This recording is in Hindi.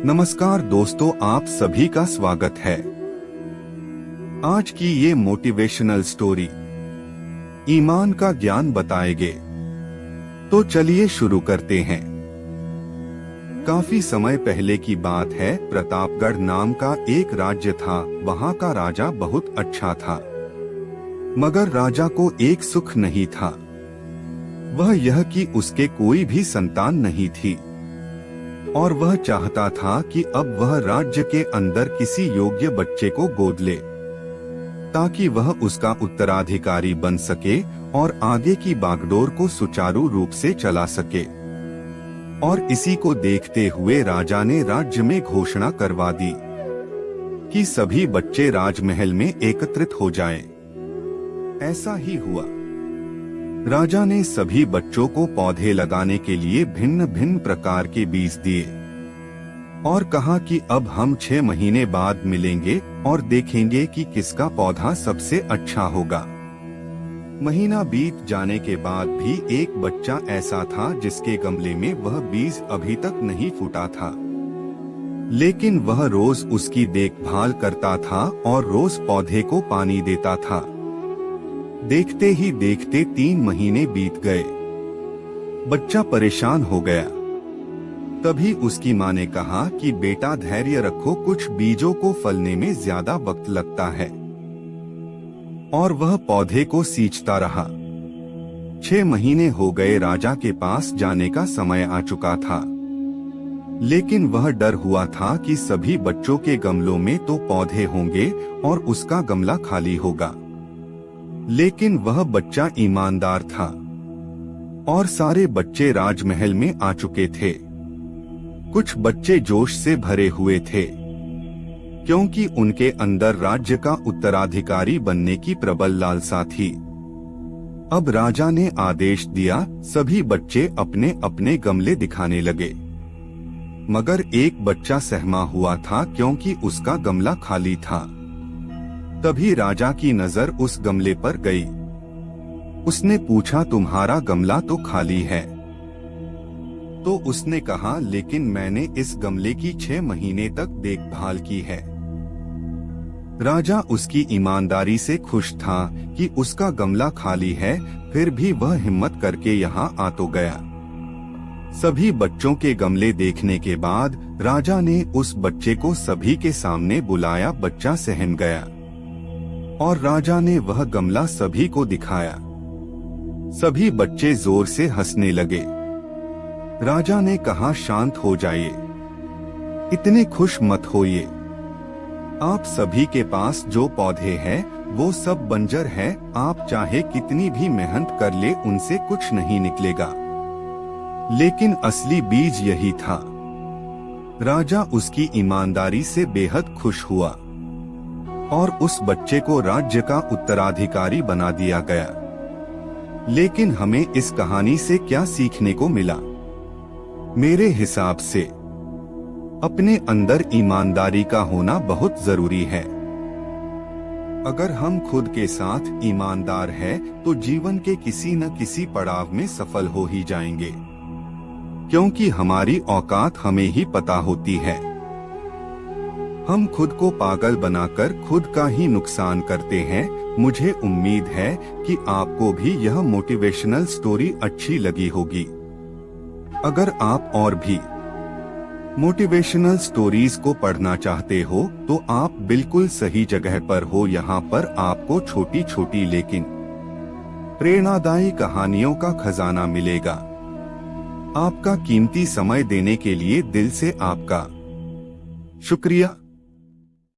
नमस्कार दोस्तों, आप सभी का स्वागत है। आज की ये मोटिवेशनल स्टोरी ईमान का ज्ञान बताएंगे। तो चलिए शुरू करते हैं। काफी समय पहले की बात है। प्रतापगढ़ नाम का एक राज्य था। वहाँ का राजा बहुत अच्छा था, मगर राजा को एक सुख नहीं था। वह यह कि उसके कोई भी संतान नहीं थी और वह चाहता था कि अब वह राज्य के अंदर किसी योग्य बच्चे को गोद ले, ताकि वह उसका उत्तराधिकारी बन सके और आगे की बागडोर को सुचारू रूप से चला सके। और इसी को देखते हुए राजा ने राज्य में घोषणा करवा दी कि सभी बच्चे राजमहल में एकत्रित हो जाएं। ऐसा ही हुआ। राजा ने सभी बच्चों को पौधे लगाने के लिए भिन्न भिन्न प्रकार के बीज दिए और कहा कि अब हम 6 महीने बाद मिलेंगे और देखेंगे कि किसका पौधा सबसे अच्छा होगा। महीना बीत जाने के बाद भी एक बच्चा ऐसा था जिसके गमले में वह बीज अभी तक नहीं फूटा था, लेकिन वह रोज उसकी देखभाल करता था और रोज पौधे को पानी देता था। देखते ही देखते 3 महीने बीत गए। बच्चा परेशान हो गया। तभी उसकी माँ ने कहा कि बेटा धैर्य रखो, कुछ बीजों को फलने में ज्यादा वक्त लगता है। और वह पौधे को सींचता रहा। 6 महीने हो गए। राजा के पास जाने का समय आ चुका था, लेकिन वह डर हुआ था कि सभी बच्चों के गमलों में तो पौधे होंगे और उसका गमला खाली होगा। लेकिन वह बच्चा ईमानदार था और सारे बच्चे राजमहल में आ चुके थे। कुछ बच्चे जोश से भरे हुए थे, क्योंकि उनके अंदर राज्य का उत्तराधिकारी बनने की प्रबल लालसा थी। अब राजा ने आदेश दिया, सभी बच्चे अपने अपने गमले दिखाने लगे। मगर एक बच्चा सहमा हुआ था, क्योंकि उसका गमला खाली था। तभी राजा की नजर उस गमले पर गई। उसने पूछा, तुम्हारा गमला तो खाली है। तो उसने कहा, लेकिन मैंने इस गमले की 6 महीने तक देखभाल की है। राजा उसकी ईमानदारी से खुश था कि उसका गमला खाली है, फिर भी वह हिम्मत करके यहाँ आ तो गया। सभी बच्चों के गमले देखने के बाद राजा ने उस बच्चे को सभी के सामने बुलाया। बच्चा सहम गया और राजा ने वह गमला सभी को दिखाया। सभी बच्चे जोर से हंसने लगे। राजा ने कहा, शांत हो जाइए, इतने खुश मत होइए। आप सभी के पास जो पौधे हैं वो सब बंजर है। आप चाहे कितनी भी मेहनत कर ले, उनसे कुछ नहीं निकलेगा। लेकिन असली बीज यही था। राजा उसकी ईमानदारी से बेहद खुश हुआ और उस बच्चे को राज्य का उत्तराधिकारी बना दिया गया। लेकिन हमें इस कहानी से क्या सीखने को मिला? मेरे हिसाब से अपने अंदर ईमानदारी का होना बहुत जरूरी है। अगर हम खुद के साथ ईमानदार हैं, तो जीवन के किसी न किसी पड़ाव में सफल हो ही जाएंगे, क्योंकि हमारी औकात हमें ही पता होती है। हम खुद को पागल बनाकर खुद का ही नुकसान करते हैं। मुझे उम्मीद है कि आपको भी यह मोटिवेशनल स्टोरी अच्छी लगी होगी। अगर आप और भी मोटिवेशनल स्टोरीज को पढ़ना चाहते हो तो आप बिल्कुल सही जगह पर हो। यहाँ पर आपको छोटी छोटी लेकिन प्रेरणादायी कहानियों का खजाना मिलेगा। आपका कीमती समय देने के लिए दिल से आपका शुक्रिया।